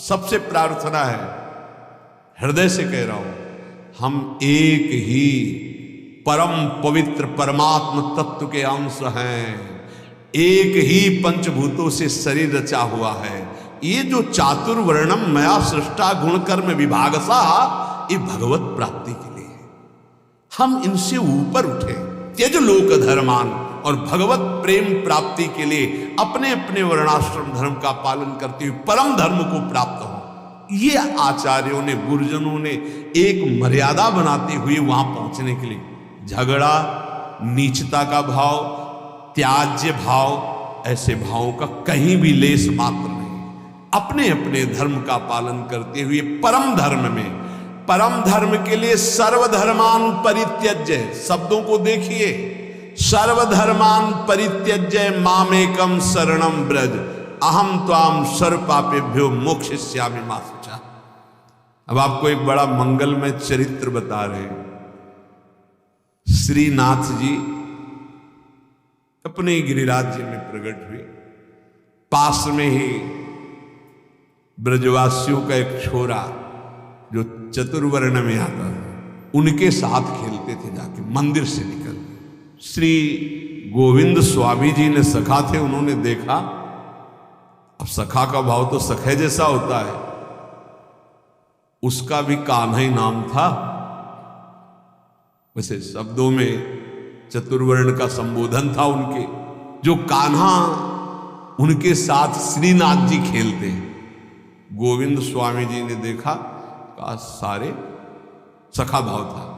सबसे प्रार्थना है, हृदय से कह रहा हूं, हम एक ही परम पवित्र परमात्म तत्व के अंश हैं, एक ही पंचभूतों से शरीर रचा हुआ है। ये जो चातुर्वर्णम मया सृष्टा गुण कर्म विभागसा, ये भगवत प्राप्ति के लिए है। हम इनसे ऊपर उठे, त्यज लोक धर्मान, और भगवत प्रेम प्राप्ति के लिए अपने अपने वर्णाश्रम धर्म का पालन करते हुए परम धर्म को प्राप्त हो। ये आचार्यों ने, गुरुजनों ने एक मर्यादा बनाते हुए वहां पहुंचने के लिए, झगड़ा, नीचता का भाव, त्याज्य भाव, ऐसे भावों का कहीं भी लेस मात्र नहीं। अपने अपने धर्म का पालन करते हुए परम धर्म में, परम धर्म के लिए सर्वधर्मान परित्यज्य, शब्दों को देखिए, सर्वधर्मान परित्यज्य मामेकम शरणम ब्रज अहम त्वाम सर्व पापेभ्यो मोक्षयिष्यामि मा शुचा। अब आपको एक बड़ा मंगलमय चरित्र बता रहे हैं। श्रीनाथ जी अपने गिरिराज जी में प्रकट हुए। पास में ही ब्रजवासियों का एक छोरा जो चतुर्वर्ण में आता था, उनके साथ खेलते थे जाके मंदिर से निकल। श्री गोविंद स्वामी जी ने, सखा थे, उन्होंने देखा। अब सखा का भाव तो सखे जैसा होता है, उसका भी कान्हा ही नाम था। वैसे शब्दों में चतुर्वर्ण का संबोधन था उनके। जो कान्हा उनके साथ श्रीनाथ जी खेलते, गोविंद स्वामी जी ने देखा, का सारे सखा भाव था।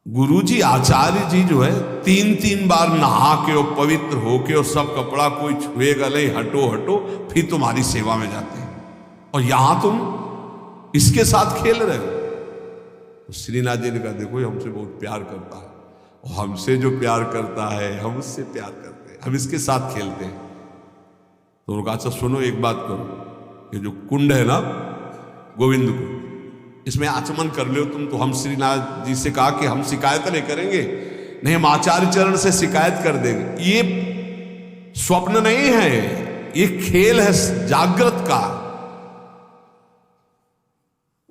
गुरुजी आचार्य जी जो है 3-3 बार नहा के और पवित्र होके और सब कपड़ा कोई छुएगा नहीं, हटो हटो, फिर तुम्हारी सेवा में जाते हैं, और यहां तुम इसके साथ खेल रहे हो। तो श्रीनाथ जी ने कहा, देखो ये हमसे बहुत प्यार करता है, और हमसे जो प्यार करता है हम उससे प्यार करते हैं, हम इसके साथ खेलते हैं। तो उन्होंने कहा, अच्छा सुनो, एक बात करो, ये जो कुंड है ना गोविंद को, इसमें आचमन कर लो तुम। तो हम श्रीनाथ जी से कहा कि हम शिकायत नहीं करेंगे, नहीं, हम आचार्य चरण से शिकायत कर देंगे। ये स्वप्न नहीं है, ये खेल है जागृत का।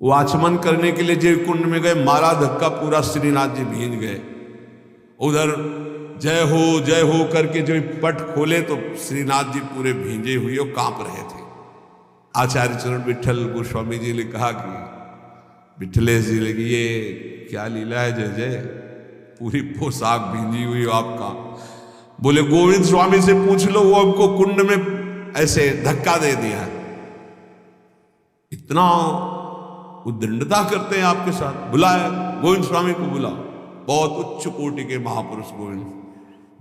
वो आचमन करने के लिए जय कुंड में गए, मारा धक्का, पूरा श्रीनाथ जी भींज गए। उधर जय हो करके जो पट खोले तो श्रीनाथ जी पूरे भींजे हुए और कांप रहे थे। आचार्य चरण विठल गोस्वामी जी ने कहा कि विठलेश जी लगी, ये क्या लीला है जय जय, पूरी पोशाक भींजी हुई आपका। बोले गोविंद स्वामी से पूछ लो, वो हमको कुंड में ऐसे धक्का दे दिया है। इतना उद्दंडता करते हैं आपके साथ। बुलाए गोविंद स्वामी को, बुलाओ। बहुत उच्च कोटि के महापुरुष गोविंद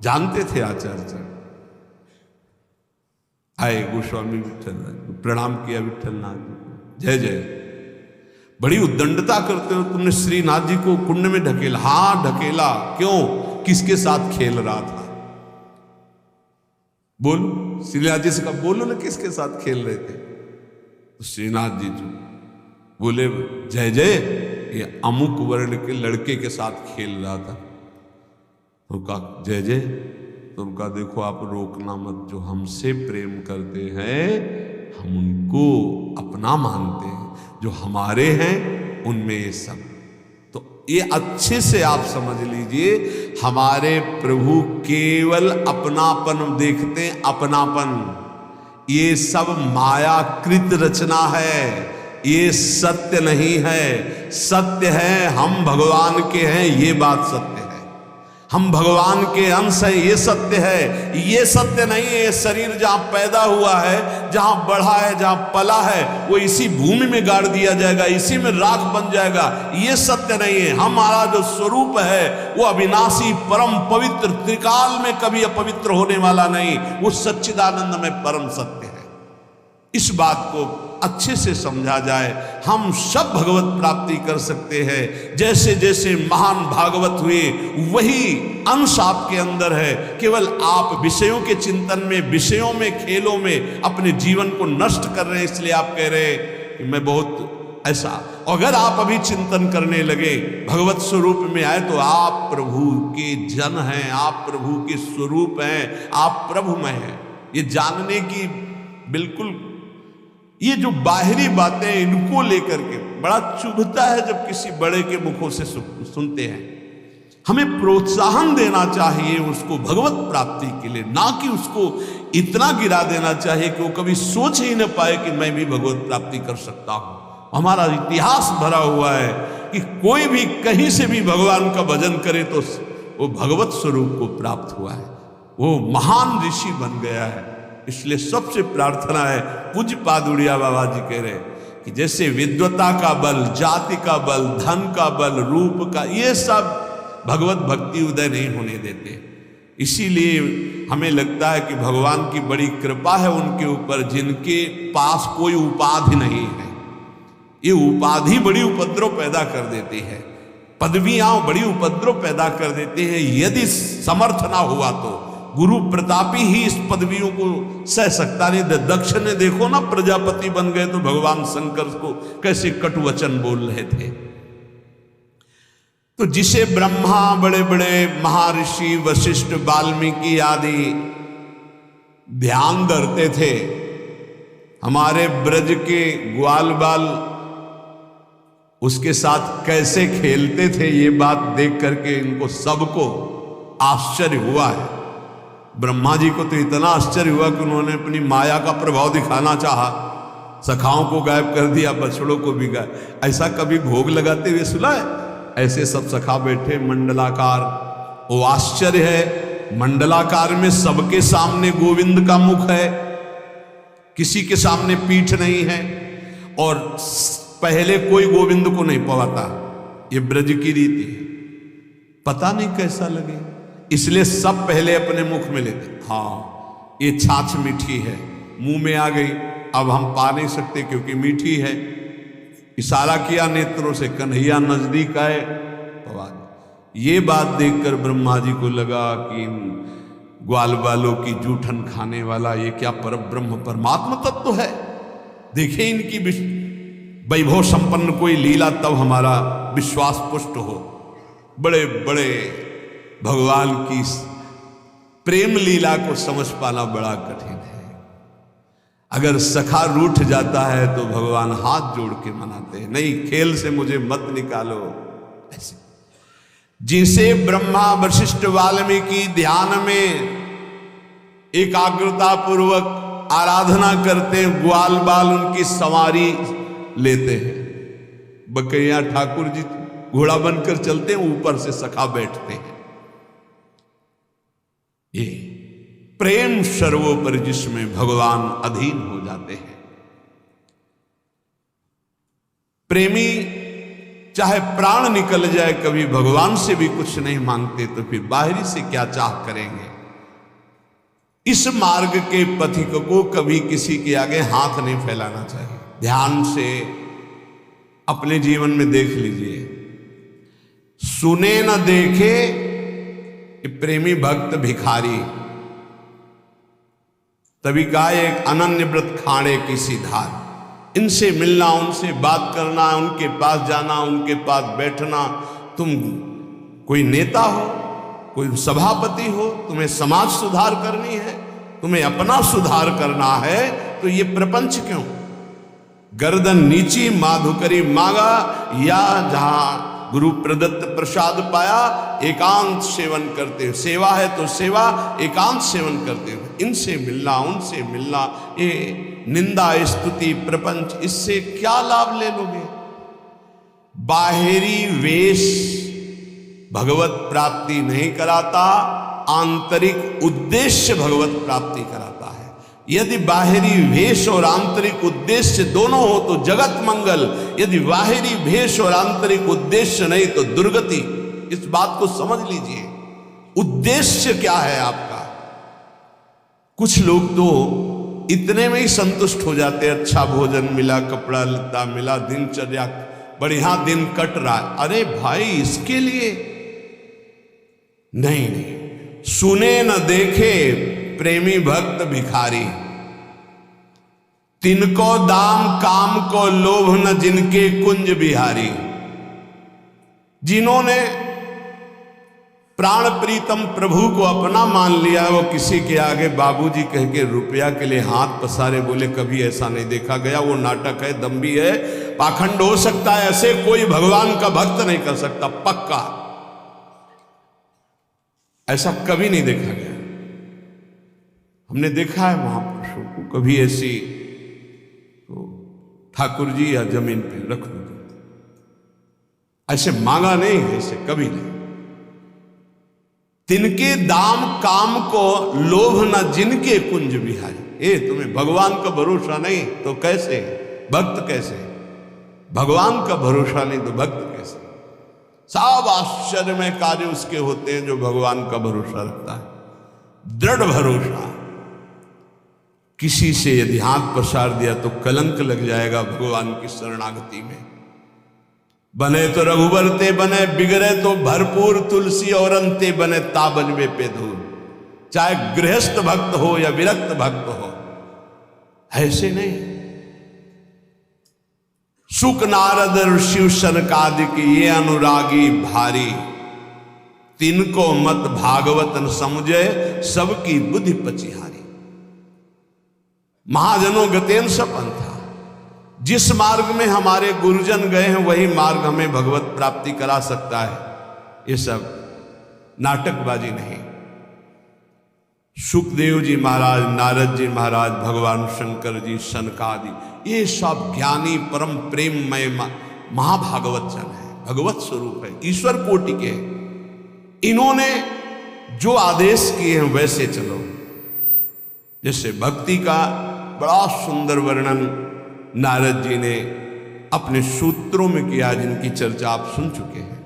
जानते थे आचार्य। आए गोस्वामी विठल, प्रणाम किया विठल नाथ, जय जय। बड़ी उद्दंडता करते हो तुमने श्रीनाथ जी को कुंड में ढकेला। हाँ ढकेला, क्यों, किसके साथ खेल रहा था? बोलो, श्रीनाथ जी से कहा, बोलो ना किसके साथ खेल रहे थे? तो श्रीनाथ जी जो बोले, जय जय, ये अमुक वर्ण के लड़के के साथ खेल रहा था। तो कहा, जय जय। तो उनका, देखो आप रोकना मत, जो हमसे प्रेम करते हैं हम उनको अपना मानते हैं, जो हमारे हैं उनमें ये सब। तो ये अच्छे से आप समझ लीजिए, हमारे प्रभु केवल अपनापन देखते हैं, अपनापन। ये सब मायाकृत रचना है, ये सत्य नहीं है। सत्य है हम भगवान के हैं, ये बात सत्य है। हम भगवान के अंश हैं, ये सत्य है। ये सत्य नहीं है शरीर जहां पैदा हुआ है, जहां बढ़ा है, जहां पला है, वो इसी भूमि में गाड़ दिया जाएगा, इसी में राख बन जाएगा। ये सत्य नहीं है। हमारा जो स्वरूप है वो अविनाशी, परम पवित्र, त्रिकाल में कभी अपवित्र होने वाला नहीं, वो सच्चिदानंद में परम सत्य है। इस बात को अच्छे से समझा जाए, हम सब भगवत प्राप्ति कर सकते हैं। जैसे जैसे महान भागवत हुए वही अंश आपके अंदर है। केवल आप विषयों के चिंतन में, विषयों में, खेलों में अपने जीवन को नष्ट कर रहे हैं, इसलिए आप कह रहे हैं कि मैं बहुत ऐसा। अगर आप अभी चिंतन करने लगे, भगवत स्वरूप में आए, तो आप प्रभु के जन हैं, आप प्रभु के स्वरूप हैं, आप प्रभुमय हैं। ये जानने की बिल्कुल ये जो बाहरी बातें इनको लेकर के बड़ा चुभता है जब किसी बड़े के मुखों से सुनते हैं। हमें प्रोत्साहन देना चाहिए उसको भगवत प्राप्ति के लिए, ना कि उसको इतना गिरा देना चाहिए कि वो कभी सोच ही न पाए कि मैं भी भगवत प्राप्ति कर सकता हूं। हमारा इतिहास भरा हुआ है कि कोई भी कहीं से भी भगवान का भजन करे तो वो भगवत स्वरूप को प्राप्त हुआ है, वो महान ऋषि बन गया है। इसलिए सबसे प्रार्थना है, पूज्य पादुड़िया बाबा जी कह रहे कि जैसे विद्वता का बल, जाति का बल, धन का बल, रूप का, ये सब भगवत भक्ति उदय नहीं होने देते। इसीलिए हमें लगता है कि भगवान की बड़ी कृपा है उनके ऊपर जिनके पास कोई उपाधि नहीं है। ये उपाधि बड़ी उपद्रव पैदा कर देती है, पदवियां बड़ी उपद्रव पैदा कर देते हैं। यदि समर्थ ना हुआ तो गुरु प्रतापी ही इस पदवियों को सह सकता नहीं। दक्ष ने देखो ना, प्रजापति बन गए तो भगवान शंकर को कैसे कटु वचन बोल रहे थे। तो जिसे ब्रह्मा, बड़े बड़े महर्षि वशिष्ठ, वाल्मीकि आदि ध्यान धरते थे, हमारे ब्रज के ग्वाल बाल उसके साथ कैसे खेलते थे, ये बात देख करके इनको सबको आश्चर्य हुआ है। ब्रह्मा जी को तो इतना आश्चर्य हुआ कि उन्होंने अपनी माया का प्रभाव दिखाना चाहा, सखाओं को गायब कर दिया, बछड़ों को भी गायब। ऐसा कभी भोग लगाते हुए सुना है? ऐसे सब सखा बैठे मंडलाकार, वो आश्चर्य है। मंडलाकार में सबके सामने गोविंद का मुख है, किसी के सामने पीठ नहीं है, और पहले कोई गोविंद को नहीं पवाता। ये ब्रज की रीति है, पता नहीं कैसा लगे, इसलिए सब पहले अपने मुख में लेते। हाँ, ये छाछ मीठी है, मुंह में आ गई, अब हम पा नहीं सकते क्योंकि मीठी है। इशारा किया नेत्रों से, कन्हैया नजदीक आए, पवा दे। ये बात देखकर ब्रह्मा जी को लगा कि ग्वाल बालों की जूठन खाने वाला ये क्या पर ब्रह्म परमात्मा तत्व है। देखें इनकी वैभव संपन्न कोई लीला, तब हमारा विश्वास पुष्ट हो। बड़े बड़े भगवान की प्रेम लीला को समझ पाना बड़ा कठिन है। अगर सखा रूठ जाता है तो भगवान हाथ जोड़ के मनाते हैं, नहीं खेल से मुझे मत निकालो। ऐसे जिसे ब्रह्मा, वशिष्ठ, वाल्मीकि ध्यान में एकाग्रता पूर्वक आराधना करते हैं, ग्वाल बाल उनकी सवारी लेते हैं। बकैया ठाकुर जी घोड़ा बनकर चलते हैं, ऊपर से सखा बैठते हैं। ये प्रेम सर्वोपरि जिसमें भगवान अधीन हो जाते हैं। प्रेमी चाहे प्राण निकल जाए, कभी भगवान से भी कुछ नहीं मांगते, तो फिर बाहरी से क्या चाह करेंगे। इस मार्ग के पथिक को कभी किसी के आगे हाथ नहीं फैलाना चाहिए। ध्यान से अपने जीवन में देख लीजिए, सुने न देखे प्रेमी भक्त भिखारी, तभी कहा एक अनन्य व्रत खाड़े की सी धार। इनसे मिलना, उनसे बात करना, उनके पास जाना, उनके पास बैठना। तुम कोई नेता हो, कोई सभापति हो, तुम्हें समाज सुधार करनी है, तुम्हें अपना सुधार करना है, तो ये प्रपंच क्यों? गर्दन नीची माधुकरी मांगा, या जहां गुरु प्रदत्त प्रसाद पाया एकांत सेवन करते हो। सेवा है तो सेवा, एकांत सेवन करते हो। इनसे मिलना, उनसे मिलना, ये निंदा, स्तुति, प्रपंच, इससे क्या लाभ ले लोगे? बाहरी वेश भगवत प्राप्ति नहीं कराता, आंतरिक उद्देश्य भगवत प्राप्ति कराता है। यदि बाहरी वेश और आंतरिक उद्देश्य दोनों हो तो जगत मंगल, यदि बाहरी वेश और आंतरिक उद्देश्य नहीं तो दुर्गति। इस बात को समझ लीजिए, उद्देश्य क्या है आपका। कुछ लोग तो इतने में ही संतुष्ट हो जाते हैं, अच्छा भोजन मिला, कपड़ा लत्ता मिला, दिनचर्या बढ़िया दिन कट रहा है। अरे भाई, इसके लिए नहीं, सुने न देखे प्रेमी भक्त भिखारी, तिनको दाम काम को लोभ न जिनके कुंज बिहारी। जिन्होंने प्राण प्रीतम प्रभु को अपना मान लिया। वो किसी के आगे बाबूजी कह के रुपया के लिए हाथ पसारे, बोले कभी ऐसा नहीं देखा गया, वो नाटक है, दम्भी है, पाखंड हो सकता है, ऐसे कोई भगवान का भक्त नहीं कर सकता, पक्का ऐसा कभी नहीं देखा गया। हमने देखा है महापुरुषों को, कभी ऐसी तो ठाकुर जी या जमीन पे रख दो, ऐसे मांगा नहीं है, ऐसे कभी नहीं। तिनके दाम काम को लोभ न जिनके कुंज बिहारी। ए तुम्हें भगवान का भरोसा नहीं तो कैसे भक्त, कैसे भगवान का भरोसा नहीं तो भक्त कैसे। सब आश्चर्यमय कार्य उसके होते हैं जो भगवान का भरोसा रखता है, दृढ़ भरोसा। किसी से यदि हाथ पसार दिया तो कलंक लग जाएगा भगवान की शरणागति में। बने तो रघुबर ते बने, बिगड़े तो भरपूर तुलसी और अंते बने, ताबन में पे धूल। चाहे गृहस्थ भक्त हो या विरक्त भक्त हो, ऐसे नहीं। सुख नारद शिव सनकादिक ये अनुरागी भारी, तिनको मत भागवत न समझे, सबकी बुद्धि पचिहारी। महाजनों गतेन सपंथा, जिस मार्ग में हमारे गुरुजन गए हैं वही मार्ग हमें भगवत प्राप्ति करा सकता है। ये सब नाटकबाजी नहीं। सुखदेव जी महाराज, नारद जी महाराज, भगवान शंकर जी, सनकादि, ये सब ज्ञानी परम प्रेममय महाभागवत जन है, भगवत स्वरूप है, ईश्वर कोटि के। इन्होंने जो आदेश किए हैं वैसे चलो। जैसे भक्ति का बड़ा सुंदर वर्णन नारद जी ने अपने सूत्रों में किया, जिनकी चर्चा आप सुन चुके हैं।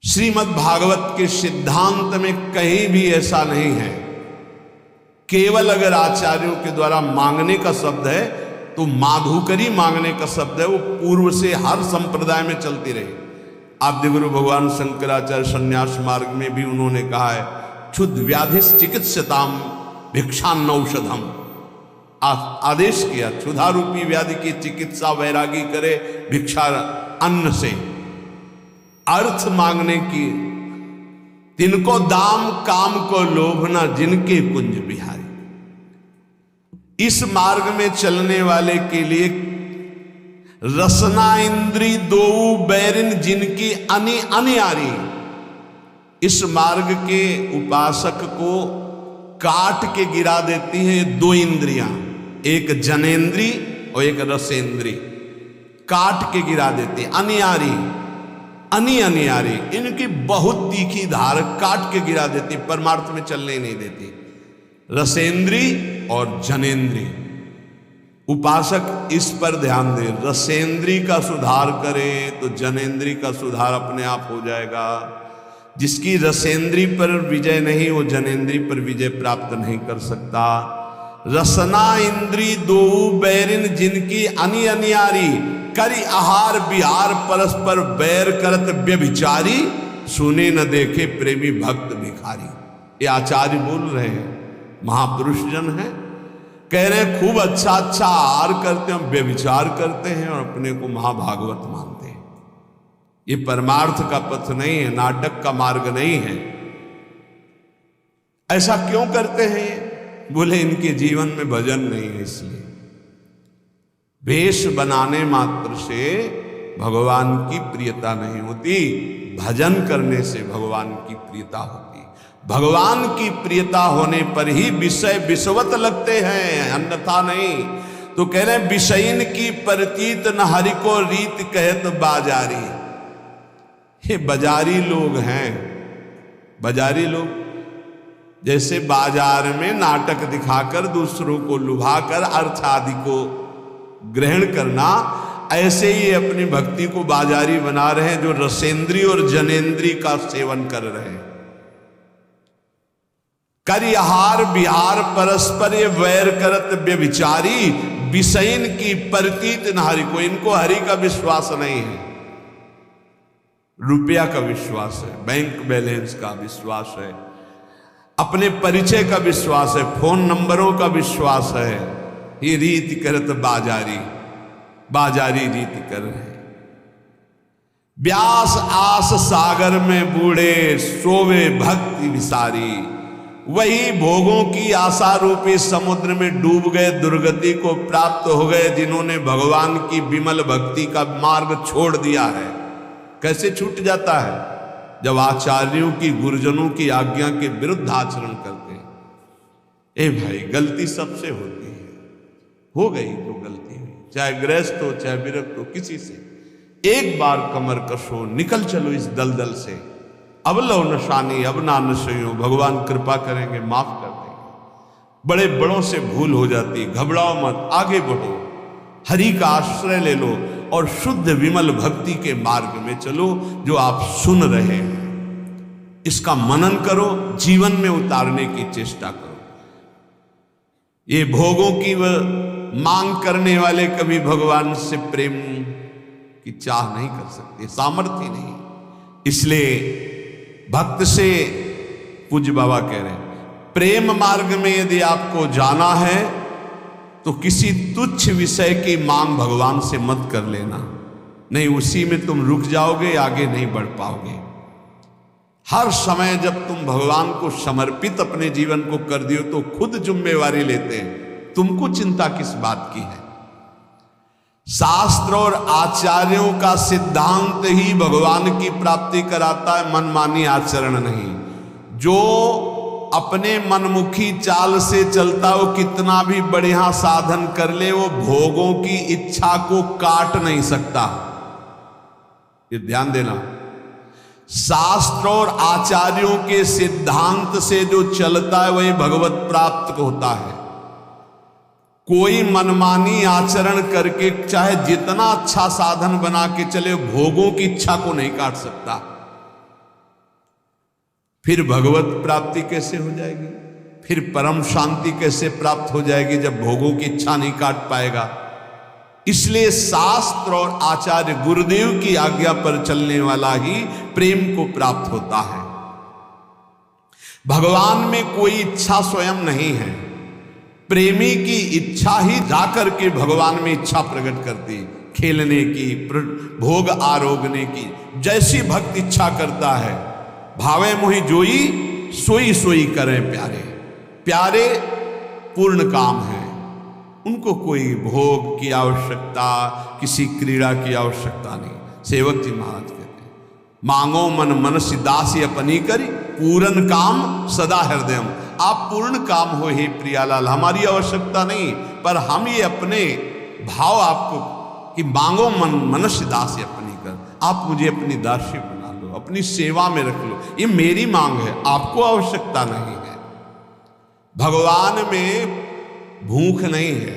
श्रीमद् भागवत के सिद्धांत में कहीं भी ऐसा नहीं है। केवल अगर आचार्यों के द्वारा मांगने का शब्द है तो माधुकरी मांगने का शब्द है, वो पूर्व से हर संप्रदाय में चलती रही। आद्य गुरु भगवान शंकराचार्य संन्यास मार्ग में भी उन्होंने कहा है, क्षुद्ध व्याधिस चिकित्सताम भिक्षान्न औषधम। आदेश किया क्षुधा रूपी व्याधि की चिकित्सा वैरागी करे भिक्षा अन्न से। अर्थ मांगने की, तिनको दाम काम को लोभना जिनके कुंज बिहारी। इस मार्ग में चलने वाले के लिए रसना इंद्री दो बैरिन जिनकी अनि अनियारी। इस मार्ग के उपासक को काट के गिरा देती है दो इंद्रियां, एक जनेन्द्री और एक रसेंद्री, काट के गिरा देती है। अनियारी, अनियारी, इनकी बहुत तीखी धार काट के गिरा देती, परमार्थ में चलने ही नहीं देती। रसेंद्री और जनेन्द्री, उपासक इस पर ध्यान दे। रसेंद्री का सुधार करे तो जनेन्द्री का सुधार अपने आप हो जाएगा। जिसकी रसेंद्री पर विजय नहीं, वो जनेन्द्री पर विजय प्राप्त नहीं कर सकता। रसना इंद्री दो बैरिन जिनकी अनि अनियारी, करी आहार बिहार परस्पर बैर करत व्यभिचारी, सुने न देखे प्रेमी भक्त भिखारी। ये आचार्य बोल रहे हैं, महापुरुष जन हैं, कह रहे हैं खूब अच्छा अच्छा आहार करते हैं, व्यभिचार करते हैं और अपने को महाभागवत मानते हैं। ये परमार्थ का पथ नहीं है, नाटक का मार्ग नहीं है। ऐसा क्यों करते हैं ये? बोले इनके जीवन में भजन नहीं है, इसलिए। वेश बनाने मात्र से भगवान की प्रियता नहीं होती, भजन करने से भगवान की प्रियता होती। भगवान की प्रियता होने पर ही विषय विषवत लगते हैं, अन्यथा नहीं। तो कह रहे विषयीन की प्रतीत न हरि को रीत कहत बाजारी। ये बाजारी लोग हैं, बाजारी लोग जैसे बाजार में नाटक दिखाकर दूसरों को लुभाकर अर्थ आदि को ग्रहण करना, ऐसे ही अपनी भक्ति को बाजारी बना रहे हैं, जो रसेंद्री और जनेन्द्री का सेवन कर रहे हैं। करिहार बिहार परस्पर ये वैर करत व्यभिचारी, विषयन की प्रतीत न हरि को। इनको हरि का विश्वास नहीं है, रुपया का विश्वास है, बैंक बैलेंस का विश्वास है, अपने परिचय का विश्वास है, फोन नंबरों का विश्वास है। ये रीति करत बाजारी, बाजारी रीति कर रहे हैं। व्यास आस सागर में बूढ़े सोवे भक्ति विसारी। वही भोगों की आशा रूपी समुद्र में डूब गए, दुर्गति को प्राप्त हो गए, जिन्होंने भगवान की विमल भक्ति का मार्ग छोड़ दिया है। कैसे छूट जाता है? जब आचार्यों की, गुरुजनों की आज्ञा के विरुद्ध आचरण करते हैं। ए भाई, गलती सबसे होती है, हो गई तो गलती हुई, चाहे गृहस्थ हो चाहे विरक्त हो, किसी से एक बार कमर कसो, निकल चलो इस दलदल से। अब लो नशानी अब ना नशयो, भगवान कृपा करेंगे, माफ कर देंगे। बड़े बड़ों से भूल हो जाती, घबराओ मत, आगे बढ़ो, हरि का आश्रय ले लो और शुद्ध विमल भक्ति के मार्ग में चलो जो आप सुन रहे हैं। इसका मनन करो, जीवन में उतारने की चेष्टा करो। ये भोगों की मांग करने वाले कभी भगवान से प्रेम की चाह नहीं कर सकते, सामर्थ्य नहीं। इसलिए भक्त से, पूज्य बाबा कह रहे हैं, प्रेम मार्ग में यदि आपको जाना है तो किसी तुच्छ विषय की मांग भगवान से मत कर लेना, नहीं उसी में तुम रुक जाओगे, आगे नहीं बढ़ पाओगे। हर समय जब तुम भगवान को समर्पित अपने जीवन को कर दियो तो खुद जिम्मेवारी लेते हैं, तुमको चिंता किस बात की है। शास्त्र और आचार्यों का सिद्धांत ही भगवान की प्राप्ति कराता है, मनमानी आचरण नहीं। जो अपने मनमुखी चाल से चलता, वो कितना भी बढ़िया साधन कर ले, वो भोगों की इच्छा को काट नहीं सकता। ये ध्यान देना। शास्त्र और आचार्यों के सिद्धांत से जो चलता है वही भगवत प्राप्त होता है। कोई मनमानी आचरण करके चाहे जितना अच्छा साधन बना के चले, भोगों की इच्छा को नहीं काट सकता। फिर भगवत प्राप्ति कैसे हो जाएगी? फिर परम शांति कैसे प्राप्त हो जाएगी जब भोगों की इच्छा नहीं काट पाएगा? इसलिए शास्त्र और आचार्य गुरुदेव की आज्ञा पर चलने वाला ही प्रेम को प्राप्त होता है। भगवान में कोई इच्छा स्वयं नहीं है, प्रेमी की इच्छा ही जाकर के भगवान में इच्छा प्रकट करती, खेलने की, भोग आरोगने की। जैसी भक्त इच्छा करता है, भावे मोहि जोई सोई सोई करें प्यारे। प्यारे पूर्ण काम है, उनको कोई भोग की आवश्यकता, किसी क्रीड़ा की आवश्यकता नहीं। सेवक जी महाराज कहते हैं, मांगो मन मनसि दासी अपनी करी, पूर्ण काम सदा हृदयम। आप पूर्ण काम हो हे प्रियालाल, हमारी आवश्यकता नहीं, पर हम ये अपने भाव आपको कि मांगो मन मनुष्य दासी अपनी कर, आप मुझे अपनी दासी बना लो, अपनी सेवा में रख लो, ये मेरी मांग है, आपको आवश्यकता नहीं है। भगवान में भूख नहीं है,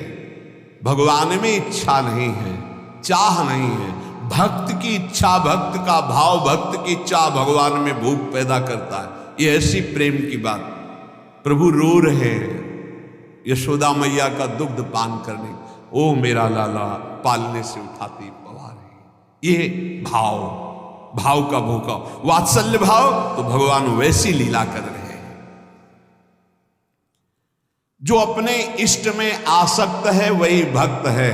भगवान में इच्छा नहीं है, चाह नहीं है। भक्त की इच्छा, भक्त का भाव, भक्त की इच्छा भगवान में भूख पैदा करता है। ये ऐसी प्रेम की बात। प्रभु रो रहे हैं यशोदा मैया का दुग्ध पान करने, ओ मेरा लाला पालने से उठाती पवार। ये भाव, भाव का भूखा वात्सल्य भाव, तो भगवान वैसी लीला कर रहे हैं। जो अपने इष्ट में आसक्त है वही भक्त है।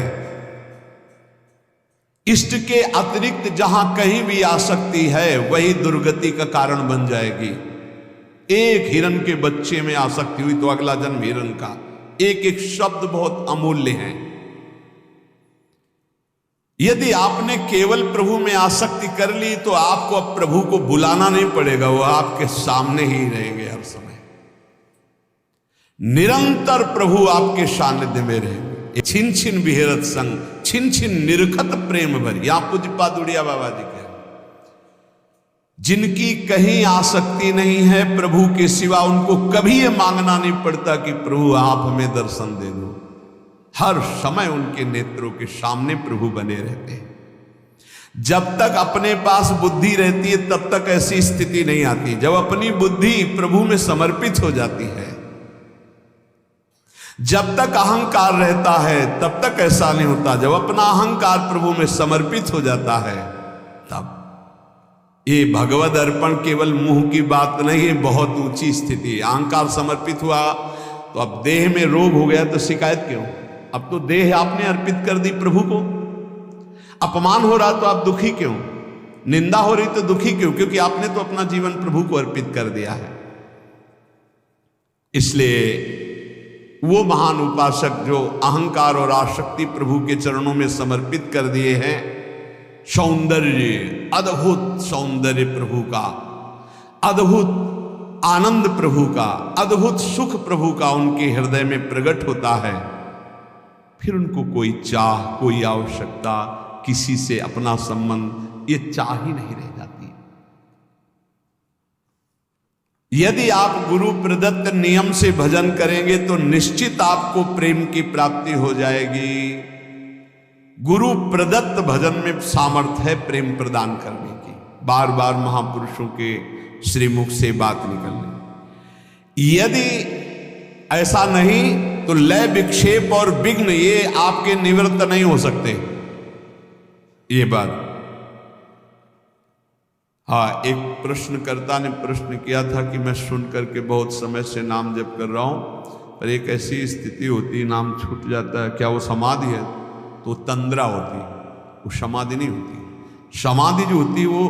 इष्ट के अतिरिक्त जहां कहीं भी आसक्ति है वही दुर्गति का कारण बन जाएगी। एक हिरण के बच्चे में आसक्ति हुई तो अगला जन्म हिरण का। एक एक शब्द बहुत अमूल्य है। यदि आपने केवल प्रभु में आसक्ति कर ली तो आपको अब प्रभु को बुलाना नहीं पड़ेगा, वो आपके सामने ही रहेंगे हर समय। निरंतर प्रभु आपके सानिध्य में रहेंगे। छिन छिन बिहरत संग, छिन छिन निरखत प्रेम भरी। यहां पूज्यपाद उड़िया बाबा जी कह, जिनकी कहीं आसक्ति नहीं है प्रभु के सिवा, उनको कभी यह मांगना नहीं पड़ता कि प्रभु आप हमें दर्शन दे दो। हर समय उनके नेत्रों के सामने प्रभु बने रहते हैं। जब तक अपने पास बुद्धि रहती है तब तक ऐसी स्थिति नहीं आती। जब अपनी बुद्धि प्रभु में समर्पित हो जाती है, जब तक अहंकार रहता है तब तक ऐसा नहीं होता। जब अपना अहंकार प्रभु में समर्पित हो जाता है तब ये भगवद अर्पण केवल मुंह की बात नहीं है, बहुत ऊंची स्थिति। अहंकार समर्पित हुआ तो अब देह में रोग हो गया तो शिकायत क्यों? अब तो देह आपने अर्पित कर दी प्रभु को। अपमान हो रहा तो आप दुखी क्यों? निंदा हो रही तो दुखी क्यों? क्योंकि आपने तो अपना जीवन प्रभु को अर्पित कर दिया है। इसलिए वो महान उपासक जो अहंकार और आसक्ति प्रभु के चरणों में समर्पित कर दिए हैं, सौंदर्य, अद्भुत सौंदर्य प्रभु का, अद्भुत आनंद प्रभु का, अद्भुत सुख प्रभु का उनके हृदय में प्रकट होता है, फिर उनको कोई चाह, कोई आवश्यकता, किसी से अपना संबंध, ये चाह ही नहीं रह जाती। यदि आप गुरु प्रदत्त नियम से भजन करेंगे तो निश्चित आपको प्रेम की प्राप्ति हो जाएगी। गुरु प्रदत्त भजन में सामर्थ्य है प्रेम प्रदान करने की। बार बार महापुरुषों के श्रीमुख से बात निकलनी। यदि ऐसा नहीं तो लय, विक्षेप और विघ्न ये आपके निवृत्त नहीं हो सकते। ये बात, हाँ, एक प्रश्नकर्ता ने प्रश्न किया था कि मैं सुन करके बहुत समय से नाम जप कर रहा हूं, पर एक ऐसी स्थिति होती, नाम छूट जाता है, क्या वो समाधि है? तो तंद्रा होती, वो समाधि नहीं होती। समाधि जो होती वो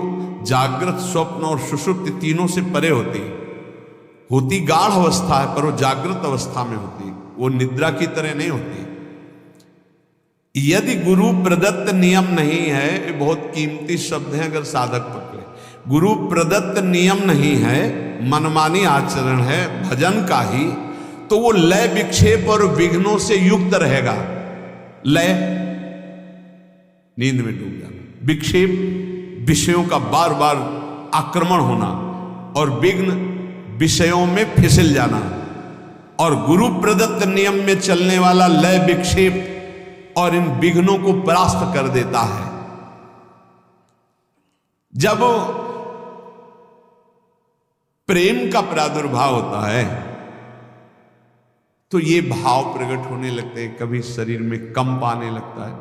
जागृत, स्वप्न और सुषुप्ति तीनों से परे होती गाढ़ अवस्था है, पर वो जागृत अवस्था में होती, वो निद्रा की तरह नहीं होती। यदि गुरु प्रदत्त नियम नहीं है, ये बहुत कीमती शब्द है अगर साधक पकड़े, गुरु प्रदत्त नियम नहीं है, मनमानी आचरण है भजन का ही, तो वो लय, विक्षेप और विघ्नों से युक्त रहेगा। लय, नींद में डूब जाना, विक्षेप, विषयों का बार बार आक्रमण होना, और विघ्न, विषयों में फिसल जाना। और गुरु प्रदत्त नियम में चलने वाला लय, विक्षेप और इन विघ्नों को परास्त कर देता है। जब प्रेम का प्रादुर्भाव होता है तो ये भाव प्रकट होने लगते हैं। कभी शरीर में कंप आने लगता है,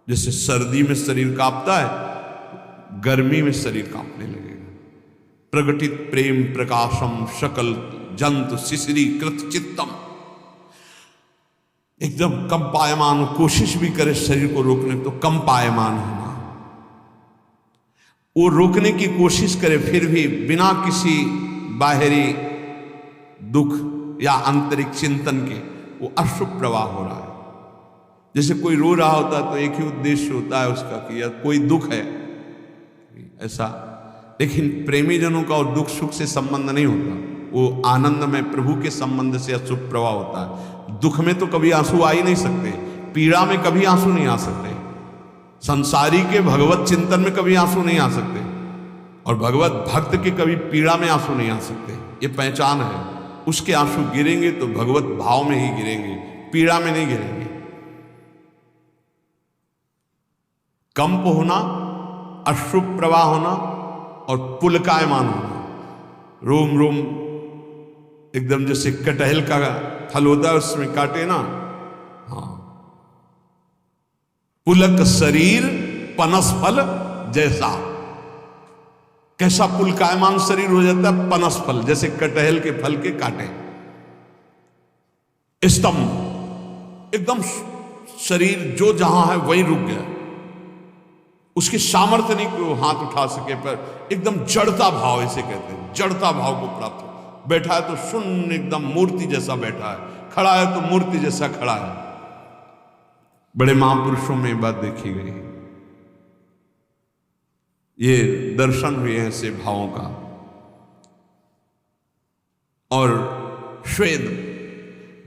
जैसे सर्दी में शरीर कांपता है, गर्मी में शरीर कांपने लगेगा। प्रकटित प्रेम प्रकाशम सकल जंतु शिशिरी कृत चित्तम, एकदम कंपायमान, कोशिश भी करे शरीर को रोकने तो कंपायमान होना, वो रोकने की कोशिश करे फिर भी बिना किसी बाहरी दुख या आंतरिक चिंतन के वो अश्रु प्रवाह हो रहा है। जैसे कोई रो रहा होता है तो एक ही उद्देश्य होता है उसका कि यार कोई दुख है ऐसा, लेकिन प्रेमी जनों का और दुख सुख से संबंध नहीं होता, वो आनंद में प्रभु के संबंध से अश्रु प्रवाह होता है। दुख में तो कभी आंसू आ ही नहीं सकते, पीड़ा में कभी आंसू नहीं आ सकते, संसारी के भगवत चिंतन में कभी आंसू नहीं आ सकते, और भगवत भक्त के कभी पीड़ा में आंसू नहीं आ सकते। ये पहचान है, उसके आंसू गिरेंगे तो भगवत भाव में ही गिरेंगे, पीड़ा में नहीं गिरेंगे। कंप होना, अश्रु प्रवाह होना और पुलकायमान होना, रोम रोम एकदम जैसे कटहल का फल होता है उसमें काटे ना, हाँ, पुलक शरीर पनस फल जैसा, कैसा पुलकायमान शरीर हो जाता है, पनस फल जैसे कटहल के फल के काटे, स्तंभ, एकदम शरीर जो जहां है वही रुक गया, उसकी सामर्थ्य नहीं कि वो हाथ उठा सके, पर एकदम जड़ता भाव, इसे कहते हैं, जड़ता भाव को प्राप्त हो। बैठा है तो शून्य, एकदम मूर्ति जैसा बैठा है, खड़ा है तो मूर्ति जैसा खड़ा है। बड़े महापुरुषों में बात देखी गई, ये दर्शन हुए हैं ऐसे भावों का। और श्वेत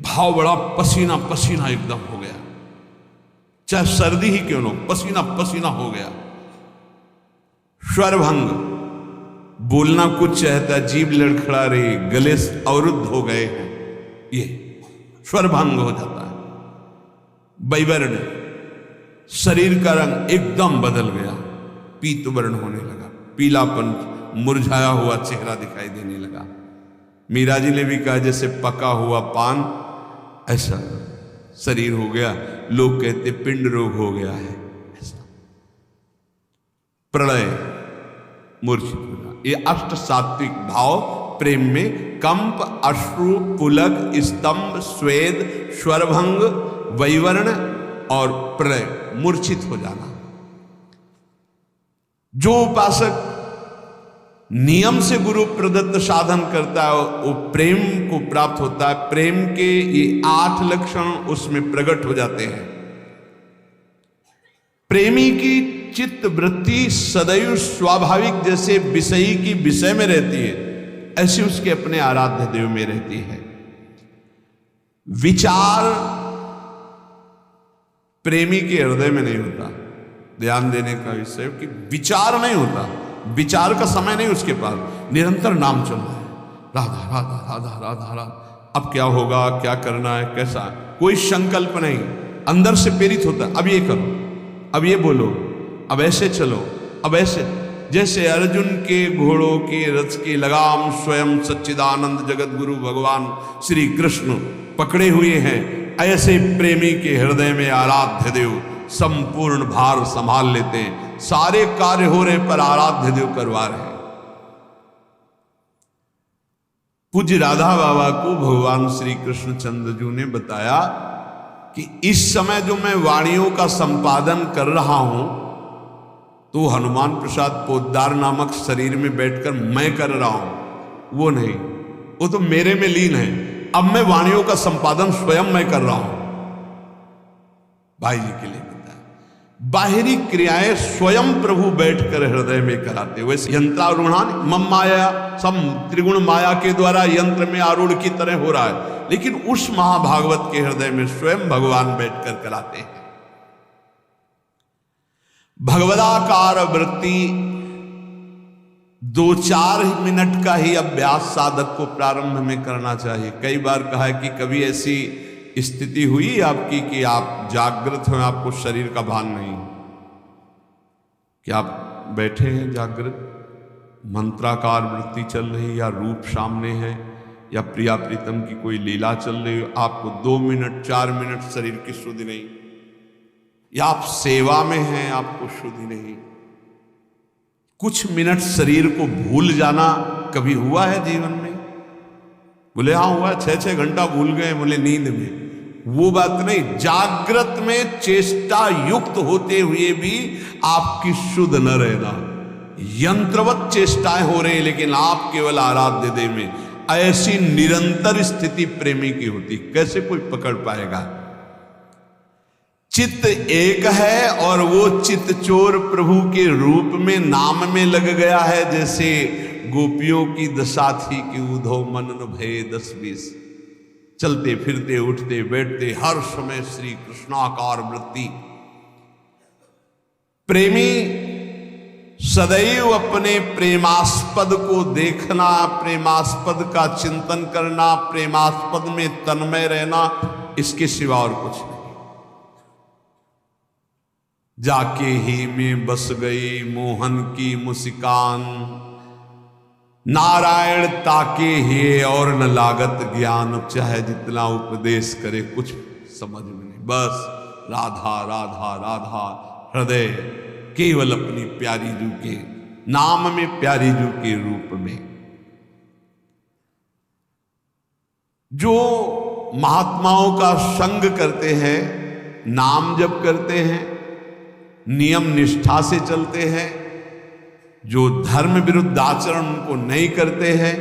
भाव बड़ा पसीना पसीना एकदम हो गया, चाहे सर्दी ही क्यों न हो, पसीना पसीना हो गया। स्वरभंग, बोलना कुछ चाहता, जीभ लड़खड़ा रही, गले अवरुद्ध हो गए हैं, ये स्वरभंग हो जाता है। वैवर्ण, शरीर का रंग एकदम बदल गया, पीत वर्ण होने लगा, पीलापन, मुरझाया हुआ चेहरा दिखाई देने लगा। मीरा जी ने भी कहा जैसे पका हुआ पान ऐसा शरीर हो गया, लोग कहते पिंड रोग हो गया है ऐसा। प्रलय, मूर्छित होना, ये अष्ट सात्विक भाव प्रेम में कंप, अश्रु, पुलक, स्तंभ, स्वेद, स्वरभंग, वैवर्ण और प्रलय, मूर्छित हो जाना। जो उपासक नियम से गुरु प्रदत्त साधन करता है वो प्रेम को प्राप्त होता है। प्रेम के ये 8 लक्षण उसमें प्रकट हो जाते हैं। प्रेमी की चित्त वृत्ति सदैव स्वाभाविक जैसे विषयी की विषय में रहती है, ऐसी उसके अपने आराध्य देव में रहती है। विचार प्रेमी के हृदय में नहीं होता। ध्यान देने का विषय कि विचार नहीं होता, विचार का समय नहीं उसके पास, निरंतर नाम चल रहा है, राधा राधा राधा राधा राधा। अब क्या होगा, क्या करना है, कैसा, कोई संकल्प नहीं, अंदर से प्रेरित होता है। अब ये करो, अब ये बोलो, अब ऐसे चलो, अब ऐसे। जैसे अर्जुन के घोड़ों के रथ की लगाम स्वयं सच्चिदानंद जगत गुरु भगवान श्री कृष्ण पकड़े हुए हैं, ऐसे प्रेमी के हृदय में आराध्य देव संपूर्ण भार संभाल लेते हैं। सारे कार्य हो रहे पर आराध्य देव करवा रहे हैं। पूज्य राधा बाबा को भगवान श्री कृष्ण चंद्र जी ने बताया कि इस समय जो मैं वाणियों का संपादन कर रहा हूं तो हनुमान प्रसाद पोद्दार नामक शरीर में बैठकर मैं कर रहा हूं, वो नहीं, वो तो मेरे में लीन है। अब मैं वाणियों का संपादन स्वयं मैं कर रहा हूं। भाई जी के लिए बताया, बाहरी क्रियाएं स्वयं प्रभु बैठकर हृदय में कराते हुए यंत्रारूढ़ान मम माया, सम त्रिगुण माया के द्वारा यंत्र में आरूढ़ की तरह हो रहा है, लेकिन उस महाभागवत के हृदय में स्वयं भगवान बैठकर कराते हैं। भगवदाकार वृत्ति 2-4 मिनट का ही अभ्यास साधक को प्रारंभ में करना चाहिए। कई बार कहा है कि कभी ऐसी स्थिति हुई आपकी कि आप जागृत हैं, आपको शरीर का भान नहीं, कि आप बैठे हैं जागृत, मंत्राकार वृत्ति चल रही, या रूप सामने है, या प्रिया प्रीतम की कोई लीला चल रही हो, आपको 2 मिनट 4 मिनट शरीर की शुद्धि नहीं, या आप सेवा में हैं, आपको शुद्धि नहीं, कुछ मिनट शरीर को भूल जाना कभी हुआ है जीवन में? बोले हाँ हुआ, 6-6 घंटा भूल गए, बोले नींद में। वो बात नहीं, जागृत में चेष्टा युक्त होते हुए भी आपकी शुद्ध न रहना, यंत्रवत चेष्टाएं हो रही लेकिन आप केवल आराध्य देव में, ऐसी निरंतर स्थिति प्रेमी की होती, कैसे कोई पकड़ पाएगा? चित्त एक है और वो चित्त चोर प्रभु के रूप में नाम में लग गया है। जैसे गोपियों की दशा थी कि उधो मनन भय 10-20, चलते फिरते उठते बैठते हर समय श्री कृष्णाकार वृत्ति। प्रेमी सदैव अपने प्रेमास्पद को देखना, प्रेमास्पद का चिंतन करना, प्रेमास्पद में तन्मय रहना, इसके सिवा और कुछ नहीं। जाके ही में बस गई मोहन की मुस्कान, नारायण ताके हे और न लागत ज्ञान। चाहे जितना उपदेश करे कुछ समझ में नहीं, बस राधा राधा राधा, हृदय केवल अपनी प्यारी जू के नाम में, प्यारी जू के रूप में। जो महात्माओं का संग करते हैं, नाम जप करते हैं, नियम निष्ठा से चलते हैं, जो धर्म विरुद्ध आचरण उनको नहीं करते हैं,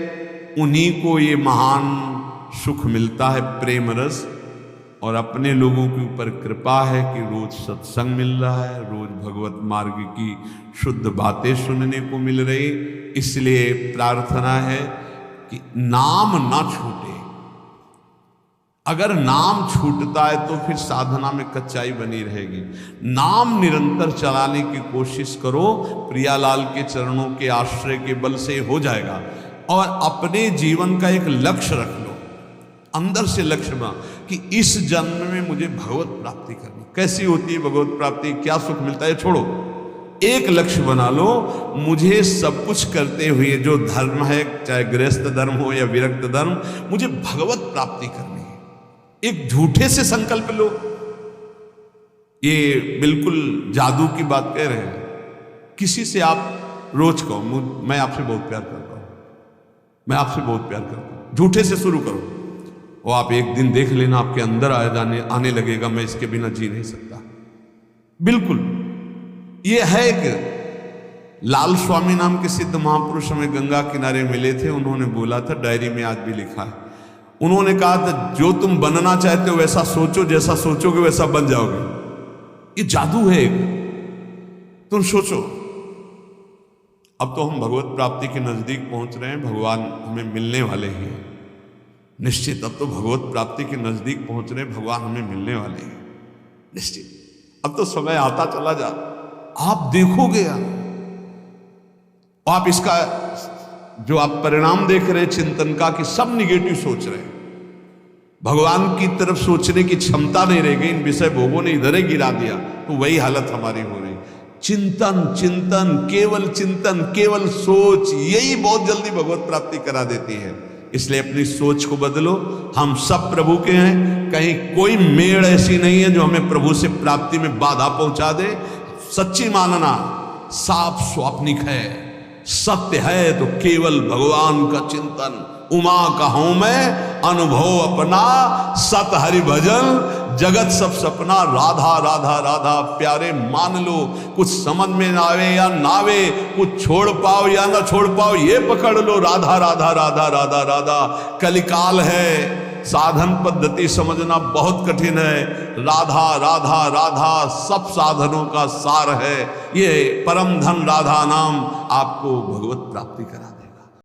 उन्हीं को ये महान सुख मिलता है, प्रेम रस। और अपने लोगों के ऊपर कृपा है कि रोज सत्संग मिल रहा है, रोज भगवत मार्ग की शुद्ध बातें सुनने को मिल रही। इसलिए प्रार्थना है कि नाम ना छूटे। अगर नाम छूटता है तो फिर साधना में कच्चाई बनी रहेगी। नाम निरंतर चलाने की कोशिश करो, प्रियालाल के चरणों के आश्रय के बल से हो जाएगा। और अपने जीवन का एक लक्ष्य रख लो, अंदर से लक्ष्य बना कि इस जन्म में मुझे भगवत प्राप्ति करनी। कैसी होती है भगवत प्राप्ति, क्या सुख मिलता है, छोड़ो, एक लक्ष्य बना लो, मुझे सब कुछ करते हुए जो धर्म है, चाहे गृहस्थ धर्म हो या विरक्त धर्म, मुझे भगवत प्राप्ति करनी है। एक झूठे से संकल्प लो, ये बिल्कुल जादू की बात कह रहे हैं। किसी से आप रोज कहो मैं आपसे बहुत प्यार करता हूं, मैं आपसे बहुत प्यार करता हूं, झूठे से शुरू करो, वो आप एक दिन देख लेना आपके अंदर आने लगेगा, मैं इसके बिना जी नहीं सकता। बिल्कुल ये है एक लाल स्वामी नाम के सिद्ध महापुरुष हमें गंगा किनारे मिले थे। उन्होंने बोला था, डायरी में आज भी लिखा है, उन्होंने कहा था जो तुम बनना चाहते हो वैसा सोचो, जैसा सोचोगे वैसा बन जाओगे। ये जादू है, तुम सोचो। अब तो हम भगवत प्राप्ति के नजदीक पहुंच रहे हैं, भगवान हमें मिलने वाले हैं निश्चित। अब तो भगवत प्राप्ति के नजदीक पहुंच रहे हैं, भगवान हमें मिलने वाले हैं निश्चित। अब तो समय आता चला जा, आप देखोगे आप इसका जो आप परिणाम देख रहे हैं चिंतन का, कि सब निगेटिव सोच रहे हैं, भगवान की तरफ सोचने की क्षमता नहीं रह गई, इन विषय भोगों ने इधर ही गिरा दिया, तो वही हालत हमारी हो रही। चिंतन चिंतन केवल सोच, यही बहुत जल्दी भगवत प्राप्ति करा देती है। इसलिए अपनी सोच को बदलो। हम सब प्रभु के हैं, कहीं कोई मेड़ ऐसी नहीं है जो हमें प्रभु से प्राप्ति में बाधा पहुंचा दे। सच्ची मानना साफ स्वाप्निक है, सत्य है तो केवल भगवान का चिंतन। उमा कहूं मैं अनुभव अपना, सत हरि भजन जगत सब सपना। राधा राधा राधा प्यारे मान लो, कुछ समझ में ना आवे या ना आवे, कुछ छोड़ पाओ या ना छोड़ पाओ, ये पकड़ लो, राधा राधा राधा राधा राधा। कलिकाल है, साधन पद्धति समझना बहुत कठिन है। राधा राधा राधा सब साधनों का सार है। ये परम धन राधा नाम आपको भगवत प्राप्ति करा।